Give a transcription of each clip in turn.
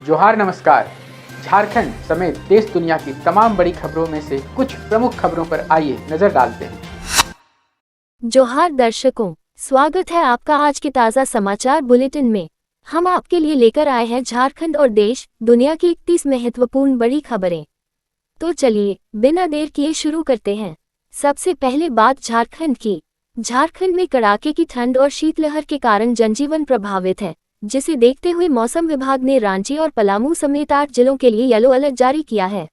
जोहार नमस्कार। झारखंड समेत देश दुनिया की तमाम बड़ी खबरों में से कुछ प्रमुख खबरों पर आइए नजर डालते हैं। जोहार दर्शकों, स्वागत है आपका आज के ताज़ा समाचार बुलेटिन में। हम आपके लिए लेकर आए हैं झारखंड और देश दुनिया की 31 महत्वपूर्ण बड़ी खबरें। तो चलिए बिना देर किए शुरू करते हैं। सबसे पहले बात झारखंड की। झारखंड में कड़ाके की ठंड और शीतलहर के कारण जनजीवन प्रभावित है, जिसे देखते हुए मौसम विभाग ने रांची और पलामू समेत 8 जिलों के लिए येलो अलर्ट जारी किया है।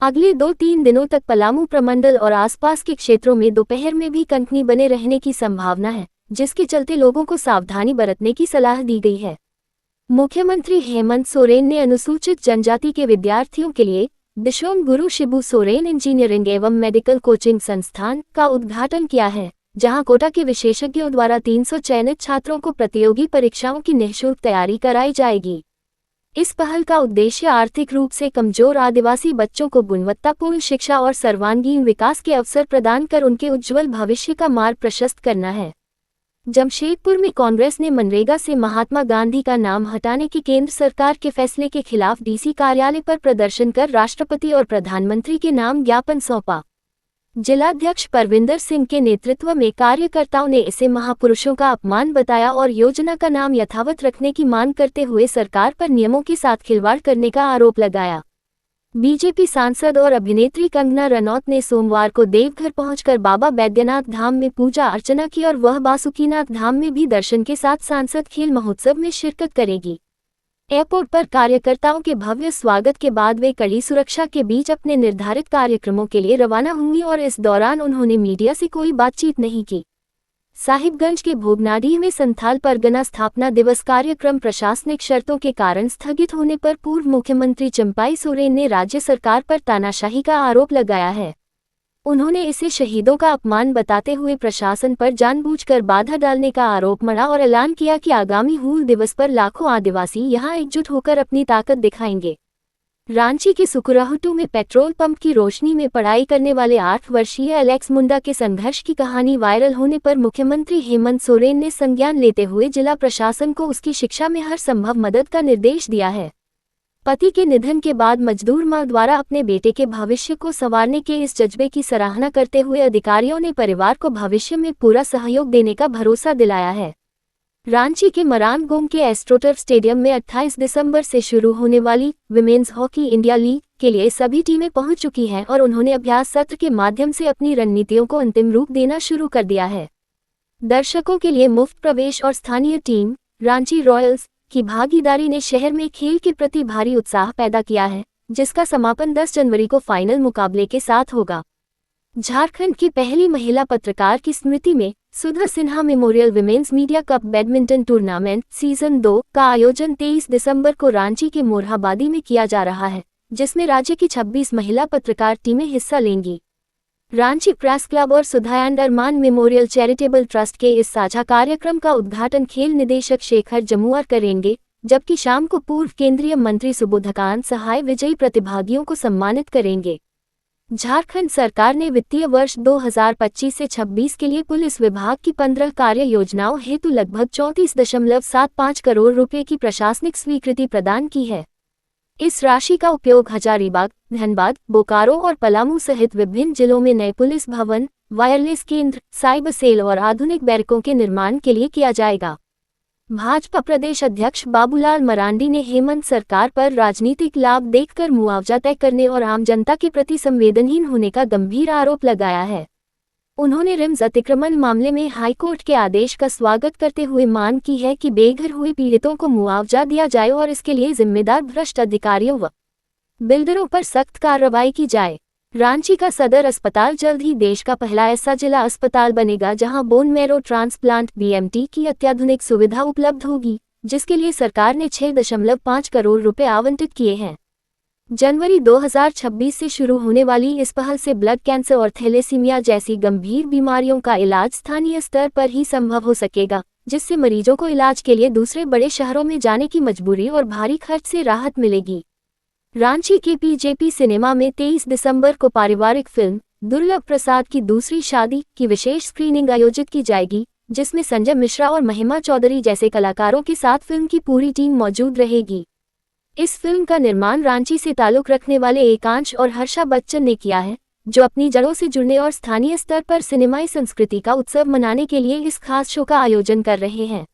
अगले 2-3 दिनों तक पलामू प्रमंडल और आसपास के क्षेत्रों में दोपहर में भी कनकनी बने रहने की संभावना है, जिसके चलते लोगों को सावधानी बरतने की सलाह दी गई है। मुख्यमंत्री हेमंत सोरेन ने अनुसूचित जनजाति के विद्यार्थियों के लिए दिशोम गुरु शिबू सोरेन इंजीनियरिंग एवं मेडिकल कोचिंग संस्थान का उद्घाटन किया है, जहां कोटा के विशेषज्ञों द्वारा 300 चयनित छात्रों को प्रतियोगी परीक्षाओं की निःशुल्क तैयारी कराई जाएगी। इस पहल का उद्देश्य आर्थिक रूप से कमजोर आदिवासी बच्चों को गुणवत्तापूर्ण शिक्षा और सर्वांगीण विकास के अवसर प्रदान कर उनके उज्ज्वल भविष्य का मार्ग प्रशस्त करना है। जमशेदपुर में कांग्रेस ने मनरेगा से महात्मा गांधी का नाम हटाने के केंद्र सरकार के फैसले के खिलाफ डीसी कार्यालय पर प्रदर्शन कर राष्ट्रपति और प्रधानमंत्री के नाम ज्ञापन सौंपा। जिलाध्यक्ष परविंदर सिंह के नेतृत्व में कार्यकर्ताओं ने इसे महापुरुषों का अपमान बताया और योजना का नाम यथावत रखने की मांग करते हुए सरकार पर नियमों के साथ खिलवाड़ करने का आरोप लगाया। बीजेपी सांसद और अभिनेत्री कंगना रनौत ने सोमवार को देवघर पहुंचकर बाबा बैद्यनाथ धाम में पूजा अर्चना की और वह बासुकीनाथ धाम में भी दर्शन के साथ सांसद खेल महोत्सव में शिरकत करेगी। एयरपोर्ट पर कार्यकर्ताओं के भव्य स्वागत के बाद वे कड़ी सुरक्षा के बीच अपने निर्धारित कार्यक्रमों के लिए रवाना हुई और इस दौरान उन्होंने मीडिया से कोई बातचीत नहीं की। साहिबगंज के भोगनाडीह में संथाल परगना स्थापना दिवस कार्यक्रम प्रशासनिक शर्तों के कारण स्थगित होने पर पूर्व मुख्यमंत्री चंपाई सोरेन ने राज्य सरकार पर तानाशाही का आरोप लगाया है। उन्होंने इसे शहीदों का अपमान बताते हुए प्रशासन पर जानबूझकर बाधा डालने का आरोप मढ़ा और ऐलान किया कि आगामी हूल दिवस पर लाखों आदिवासी यहां एकजुट होकर अपनी ताकत दिखाएंगे। रांची के सुकुराहुटू में पेट्रोल पंप की रोशनी में पढ़ाई करने वाले 8 वर्षीय एलेक्स मुंडा के संघर्ष की कहानी वायरल होने पर मुख्यमंत्री हेमंत सोरेन ने संज्ञान लेते हुए जिला प्रशासन को उसकी शिक्षा में हर संभव मदद का निर्देश दिया है। पति के निधन के बाद मजदूर मां द्वारा अपने बेटे के भविष्य को संवारने के इस जज्बे की सराहना करते हुए अधिकारियों ने परिवार को भविष्य में पूरा सहयोग देने का भरोसा दिलाया है। रांची के मरानगोम के एस्ट्रोटर्फ स्टेडियम में 28 दिसंबर से शुरू होने वाली विमेन्स हॉकी इंडिया लीग के लिए सभी टीमें पहुंच चुकी हैं और उन्होंने अभ्यास सत्र के माध्यम से अपनी रणनीतियों को अंतिम रूप देना शुरू कर दिया है। दर्शकों के लिए मुफ्त प्रवेश और स्थानीय टीम रांची रॉयल्स की भागीदारी ने शहर में खेल के प्रति भारी उत्साह पैदा किया है, जिसका समापन 10 जनवरी को फाइनल मुकाबले के साथ होगा। झारखंड की पहली महिला पत्रकार की स्मृति में Sudha Sinha memorial women's media cup badminton tournament season 2 का आयोजन 23 दिसंबर को रांची के मोरहाबादी में किया जा रहा है, जिसमें राज्य की 26 महिला पत्रकार टीमें हिस्सा लेंगी। रांची प्रेस क्लब और Sudha and Arman memorial charitable trust के इस साझा कार्यक्रम का उद्घाटन खेल निदेशक शेखर जमुआर करेंगे, जबकि शाम को पूर्व केंद्रीय मंत्री सुबोधकांत सहाय विजयी प्रतिभागियों को सम्मानित करेंगे। झारखंड सरकार ने वित्तीय वर्ष 2025 से 26 के लिए पुलिस विभाग की 15 कार्य योजनाओं हेतु लगभग 34.75 करोड़ रुपए की प्रशासनिक स्वीकृति प्रदान की है। इस राशि का उपयोग हजारीबाग, धनबाद, बोकारो और पलामू सहित विभिन्न जिलों में नए पुलिस भवन, वायरलेस केंद्र, साइबर सेल और आधुनिक बैरकों के निर्माण के लिए किया जाएगा। भाजपा प्रदेश अध्यक्ष बाबूलाल मरांडी ने हेमंत सरकार पर राजनीतिक लाभ देखकर मुआवजा तय करने और आम जनता के प्रति संवेदनहीन होने का गंभीर आरोप लगाया है। उन्होंने रिम्स अतिक्रमण मामले में हाईकोर्ट के आदेश का स्वागत करते हुए मांग की है कि बेघर हुए पीड़ितों को मुआवजा दिया जाए और इसके लिए जिम्मेदार भ्रष्ट अधिकारियों व बिल्डरों पर सख्त कार्रवाई की जाए। रांची का सदर अस्पताल जल्द ही देश का पहला ऐसा जिला अस्पताल बनेगा जहां बोन मैरो ट्रांसप्लांट (BMT) की अत्याधुनिक सुविधा उपलब्ध होगी, जिसके लिए सरकार ने 6.5 करोड़ रुपए आवंटित किए हैं। जनवरी 2026 से शुरू होने वाली इस पहल से ब्लड कैंसर और थैलेसीमिया जैसी गंभीर बीमारियों का इलाज स्थानीय स्तर पर ही संभव हो सकेगा, जिससे मरीजों को इलाज के लिए दूसरे बड़े शहरों में जाने की मजबूरी और भारी खर्च से राहत मिलेगी। रांची के PJP सिनेमा में 23 दिसंबर को पारिवारिक फिल्म दुर्लभ प्रसाद की दूसरी शादी की विशेष स्क्रीनिंग आयोजित की जाएगी, जिसमें संजय मिश्रा और महिमा चौधरी जैसे कलाकारों के साथ फिल्म की पूरी टीम मौजूद रहेगी। इस फिल्म का निर्माण रांची से ताल्लुक रखने वाले एकांश और हर्षा बच्चन ने किया है, जो अपनी जड़ों से जुड़ने और स्थानीय स्तर पर सिनेमाई संस्कृति का उत्सव मनाने के लिए इस खास शो का आयोजन कर रहे हैं।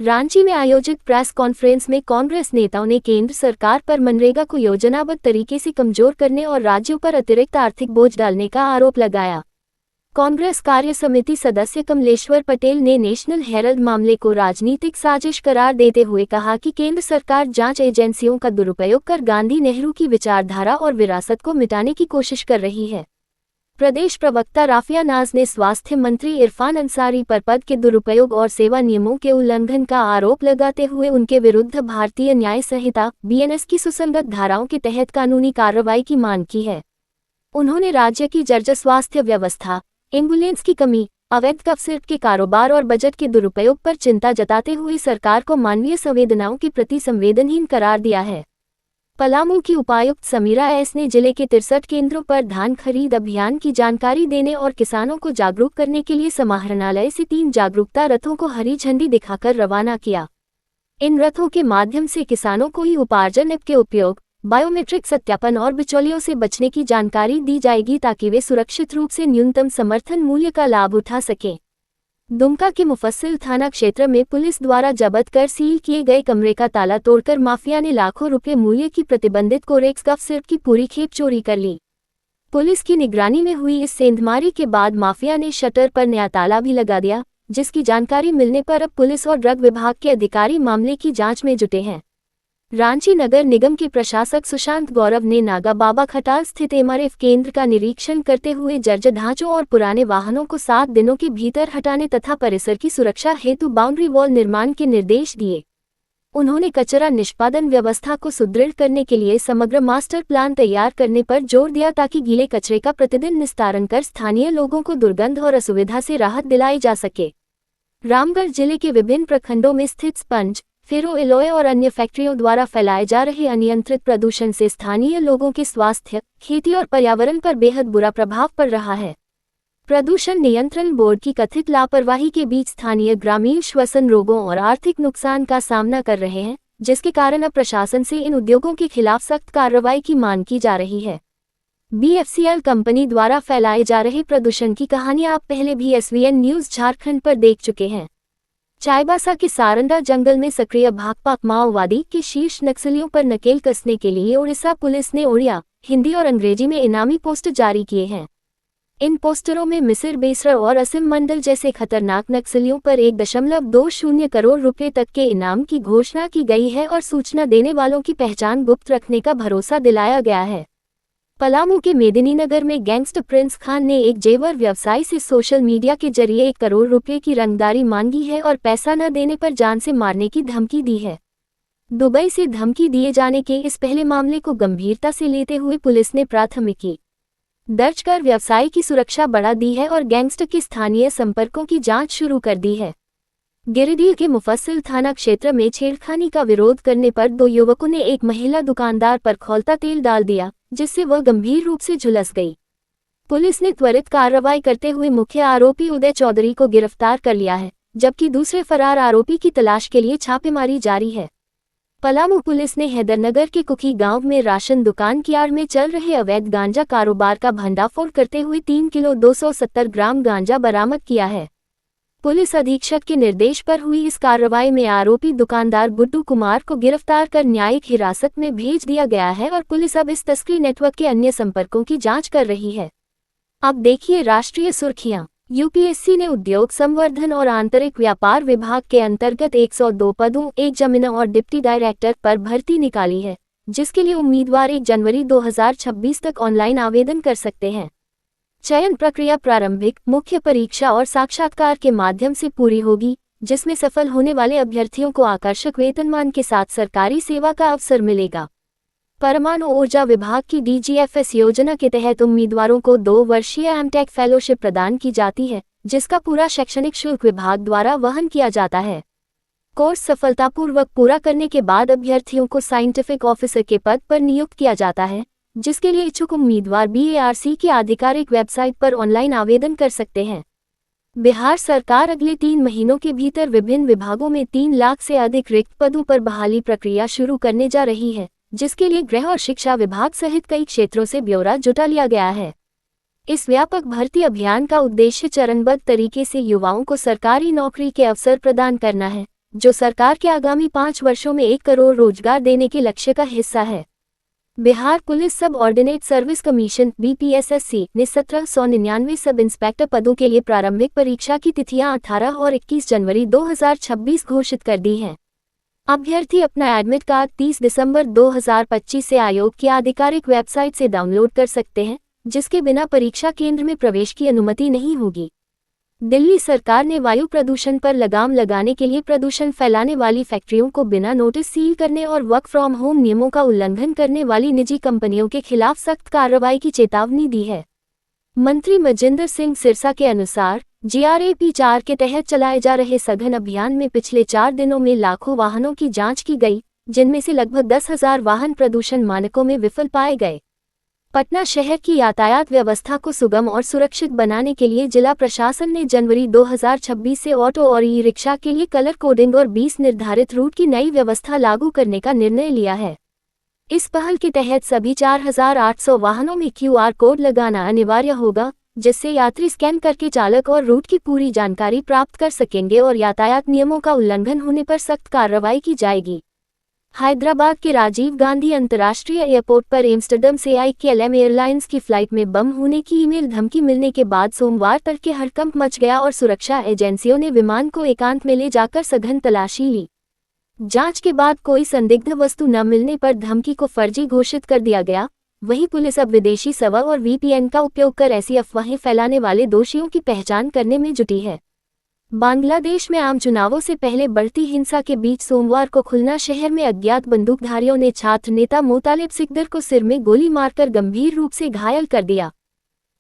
रांची में आयोजित प्रेस कॉन्फ्रेंस में कांग्रेस नेताओं ने केंद्र सरकार पर मनरेगा को योजनाबद्ध तरीके से कमजोर करने और राज्यों पर अतिरिक्त आर्थिक बोझ डालने का आरोप लगाया। कांग्रेस कार्य समिति सदस्य कमलेश्वर पटेल ने नेशनल हेराल्ड मामले को राजनीतिक साजिश करार देते हुए कहा कि केंद्र सरकार जांच एजेंसियों का दुरुपयोग कर गांधी नेहरू की विचारधारा और विरासत को मिटाने की कोशिश कर रही है। प्रदेश प्रवक्ता राफिया नाज ने स्वास्थ्य मंत्री इरफान अंसारी पर पद के दुरुपयोग और सेवा नियमों के उल्लंघन का आरोप लगाते हुए उनके विरुद्ध भारतीय न्याय संहिता (बीएनएस) की सुसंगत धाराओं के तहत कानूनी कार्रवाई की मांग की है। उन्होंने राज्य की जर्जर स्वास्थ्य व्यवस्था, एम्बुलेंस की कमी, अवैध कफसिर्फ के कारोबार और बजट के दुरुपयोग पर चिंता जताते हुए सरकार को मानवीय संवेदनाओं के प्रति संवेदनहीन करार दिया है। पलामू की उपायुक्त समीरा एस ने जिले के 63 केंद्रों पर धान खरीद अभियान की जानकारी देने और किसानों को जागरूक करने के लिए समाहरणालय से 3 जागरूकता रथों को हरी झंडी दिखाकर रवाना किया। इन रथों के माध्यम से किसानों को ई उपार्जन ऐप के उपयोग, बायोमेट्रिक सत्यापन और बिचौलियों से बचने की जानकारी दी जाएगी ताकि वे सुरक्षित रूप से न्यूनतम समर्थन मूल्य का लाभ उठा सकें। दुमका के मुफस्सिल थाना क्षेत्र में पुलिस द्वारा जब्त कर सील किए गए कमरे का ताला तोड़कर माफिया ने लाखों रुपए मूल्य की प्रतिबंधित कोरेक्स कफ सिर्फ की पूरी खेप चोरी कर ली। पुलिस की निगरानी में हुई इस सेंधमारी के बाद माफिया ने शटर पर नया ताला भी लगा दिया, जिसकी जानकारी मिलने पर अब पुलिस और ड्रग विभाग के अधिकारी मामले की जांच में जुटे हैं। रांची नगर निगम के प्रशासक सुशांत गौरव ने नागा बाबा खटाल स्थित एमआरएफ केंद्र का निरीक्षण करते हुए जर्जर ढांचों और पुराने वाहनों को 7 दिनों के भीतर हटाने तथा परिसर की सुरक्षा हेतु बाउंड्री वॉल निर्माण के निर्देश दिए। उन्होंने कचरा निष्पादन व्यवस्था को सुदृढ़ करने के लिए समग्र मास्टर प्लान तैयार करने पर जोर दिया ताकि गीले कचरे का प्रतिदिन निस्तारण कर स्थानीय लोगों को दुर्गंध और असुविधा से राहत दिलाई जा सके। रामगढ़ जिले के विभिन्न प्रखंडों में स्थित स्पंज, फेरो एलॉय और अन्य फैक्ट्रियों द्वारा फैलाए जा रहे अनियंत्रित प्रदूषण से स्थानीय लोगों के स्वास्थ्य, खेती और पर्यावरण पर बेहद बुरा प्रभाव पड़ रहा है। प्रदूषण नियंत्रण बोर्ड की कथित लापरवाही के बीच स्थानीय ग्रामीण श्वसन रोगों और आर्थिक नुकसान का सामना कर रहे हैं, जिसके कारण अब प्रशासन से इन उद्योगों के खिलाफ सख्त कार्रवाई की मांग की जा रही है। बीएफसीएल कंपनी द्वारा फैलाए जा रहे प्रदूषण की कहानी आप पहले भी एसवीएन न्यूज झारखंड पर देख चुके हैं। चाईबासा के सारंडा जंगल में सक्रिय भाकपा माओवादी के शीर्ष नक्सलियों पर नकेल कसने के लिए ओडिशा पुलिस ने ओडिया, हिंदी और अंग्रेजी में इनामी पोस्टर जारी किए हैं। इन पोस्टरों में मिसिर बेसरा और असीम मंडल जैसे खतरनाक नक्सलियों पर 1.20 करोड़ रुपए तक के इनाम की घोषणा की गई है और सूचना देने वालों की पहचान गुप्त रखने का भरोसा दिलाया गया है। पलामू के मेदिनीनगर में गैंगस्टर प्रिंस खान ने एक जेवर व्यवसायी से सोशल मीडिया के जरिए 1 करोड़ रुपए की रंगदारी मांगी है और पैसा न देने पर जान से मारने की धमकी दी है। दुबई से धमकी दिए जाने के इस पहले मामले को गंभीरता से लेते हुए पुलिस ने प्राथमिकी दर्ज कर व्यवसायी की सुरक्षा बढ़ा दी है और गैंगस्टर के स्थानीय संपर्कों की जांच शुरू कर दी है। गिरिडीह के मुफस्सिल थाना क्षेत्र में छेड़खानी का विरोध करने पर 2 युवकों ने एक महिला दुकानदार पर खौलता तेल डाल दिया, जिससे वह गंभीर रूप से झुलस गई। पुलिस ने त्वरित कार्रवाई करते हुए मुख्य आरोपी उदय चौधरी को गिरफ्तार कर लिया है, जबकि दूसरे फरार आरोपी की तलाश के लिए छापेमारी जारी है। पलामू पुलिस ने हैदरनगर के कुकी गांव में राशन दुकान की आड़ में चल रहे अवैध गांजा कारोबार का भंडाफोड़ करते हुए 3 किलो 270 ग्राम गांजा बरामद किया है। पुलिस अधीक्षक के निर्देश पर हुई इस कार्रवाई में आरोपी दुकानदार गुड्डू कुमार को गिरफ्तार कर न्यायिक हिरासत में भेज दिया गया है और पुलिस अब इस तस्करी नेटवर्क के अन्य संपर्कों की जांच कर रही है। अब देखिए राष्ट्रीय सुर्खियां। यूपीएससी ने उद्योग संवर्धन और आंतरिक व्यापार विभाग के अंतर्गत 102 पदों, 1 जमीन और डिप्टी डायरेक्टर पर भर्ती निकाली है, जिसके लिए उम्मीदवार 1 जनवरी 2026 तक ऑनलाइन आवेदन कर सकते हैं। चयन प्रक्रिया प्रारंभिक, मुख्य परीक्षा और साक्षात्कार के माध्यम से पूरी होगी, जिसमें सफल होने वाले अभ्यर्थियों को आकर्षक वेतनमान के साथ सरकारी सेवा का अवसर मिलेगा। परमाणु ऊर्जा विभाग की डीजीएफएस योजना के तहत उम्मीदवारों को 2 वर्षीय एमटेक फेलोशिप प्रदान की जाती है, जिसका पूरा शैक्षणिक शुल्क विभाग द्वारा वहन किया जाता है। कोर्स सफलतापूर्वक पूरा करने के बाद अभ्यर्थियों को साइंटिफिक ऑफिसर के पद पर नियुक्त किया जाता है, जिसके लिए इच्छुक उम्मीदवार बीएआरसी की आधिकारिक वेबसाइट पर ऑनलाइन आवेदन कर सकते हैं। बिहार सरकार अगले 3 महीनों के भीतर विभिन्न विभागों में 3 लाख से अधिक रिक्त पदों पर बहाली प्रक्रिया शुरू करने जा रही है, जिसके लिए गृह और शिक्षा विभाग सहित कई क्षेत्रों से ब्यौरा जुटा लिया गया है। इस व्यापक भर्ती अभियान का उद्देश्य चरणबद्ध तरीके से युवाओं को सरकारी नौकरी के अवसर प्रदान करना है, जो सरकार के आगामी 5 वर्षों में 1 करोड़ रोजगार देने के लक्ष्य का हिस्सा है। बिहार पुलिस सब ऑर्डिनेट सर्विस कमीशन (BPSSC) ने 1799 सब इंस्पेक्टर पदों के लिए प्रारंभिक परीक्षा की तिथियां 18 और 21 जनवरी 2026 घोषित कर दी हैं। अभ्यर्थी अपना एडमिट कार्ड 30 दिसंबर 2025 से आयोग की आधिकारिक वेबसाइट से डाउनलोड कर सकते हैं, जिसके बिना परीक्षा केंद्र में प्रवेश की अनुमति नहीं होगी। दिल्ली सरकार ने वायु प्रदूषण पर लगाम लगाने के लिए प्रदूषण फैलाने वाली फैक्ट्रियों को बिना नोटिस सील करने और वर्क फ्रॉम होम नियमों का उल्लंघन करने वाली निजी कंपनियों के खिलाफ सख्त कार्रवाई की चेतावनी दी है। मंत्री मजिंदर सिंह सिरसा के अनुसार GRAP-4 के तहत चलाए जा रहे सघन अभियान में पिछले 4 दिनों में लाखों वाहनों की जांच की गई, जिनमें से लगभग 10,000 वाहन प्रदूषण मानकों में विफल पाए गए। पटना शहर की यातायात व्यवस्था को सुगम और सुरक्षित बनाने के लिए जिला प्रशासन ने जनवरी 2026 से ऑटो और ई-रिक्शा के लिए कलर कोडिंग और 20 निर्धारित रूट की नई व्यवस्था लागू करने का निर्णय लिया है। इस पहल के तहत सभी 4,800 वाहनों में QR कोड लगाना अनिवार्य होगा, जिससे यात्री स्कैन करके चालक और रूट की पूरी जानकारी प्राप्त कर सकेंगे और यातायात नियमों का उल्लंघन होने पर सख्त कार्रवाई की जाएगी। हैदराबाद के राजीव गांधी अंतर्राष्ट्रीय एयरपोर्ट पर एम्स्टर्डम से IKLM एयरलाइंस की फ्लाइट में बम होने की ईमेल धमकी मिलने के बाद सोमवार तड़के हड़कंप मच गया और सुरक्षा एजेंसियों ने विमान को एकांत में ले जाकर सघन तलाशी ली। जांच के बाद कोई संदिग्ध वस्तु न मिलने पर धमकी को फर्जी घोषित कर दिया गया। वहीं पुलिस अब विदेशी सवा और VPN का उपयोग कर ऐसी अफवाहें फैलाने वाले दोषियों की पहचान करने में जुटी है। बांग्लादेश में आम चुनावों से पहले बढ़ती हिंसा के बीच सोमवार को खुलना शहर में अज्ञात बंदूकधारियों ने छात्र नेता मोतालेब सिकदर को सिर में गोली मारकर गंभीर रूप से घायल कर दिया।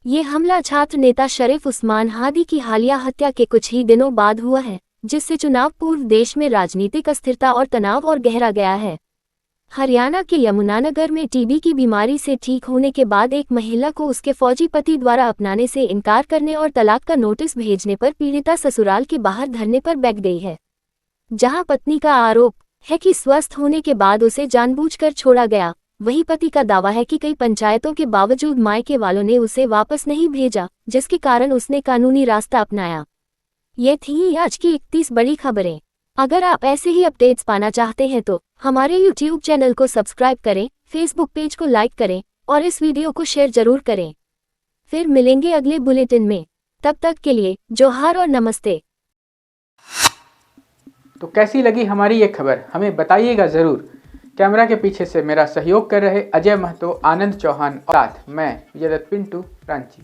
ये हमला छात्र नेता शरीफ उस्मान हादी की हालिया हत्या के कुछ ही दिनों बाद हुआ है, जिससे चुनाव पूर्व देश में राजनीतिक अस्थिरता और तनाव और गहरा गया है। हरियाणा के यमुनानगर में TB की बीमारी से ठीक होने के बाद एक महिला को उसके फौजी पति द्वारा अपनाने से इनकार करने और तलाक का नोटिस भेजने पर पीड़िता ससुराल के बाहर धरने पर बैठ गई है, जहां पत्नी का आरोप है कि स्वस्थ होने के बाद उसे जानबूझकर छोड़ा गया। वहीं पति का दावा है कि कई पंचायतों के बावजूद मायके वालों ने उसे वापस नहीं भेजा, जिसके कारण उसने कानूनी रास्ता अपनाया। ये थी आज की 31 बड़ी खबरें। अगर आप ऐसे ही अपडेट्स पाना चाहते हैं तो हमारे YouTube चैनल को सब्सक्राइब करें, Facebook पेज को लाइक करें और इस वीडियो को शेयर जरूर करें। फिर मिलेंगे अगले बुलेटिन में। तब तक के लिए जोहार और नमस्ते। तो कैसी लगी हमारी ये खबर हमें बताइएगा ज़रूर। कैमरा के पीछे से मेरा सहयोग कर रहे अजय महतो, आनंद चौहान और साथ मैं विजयदत्त पिंटू रांची।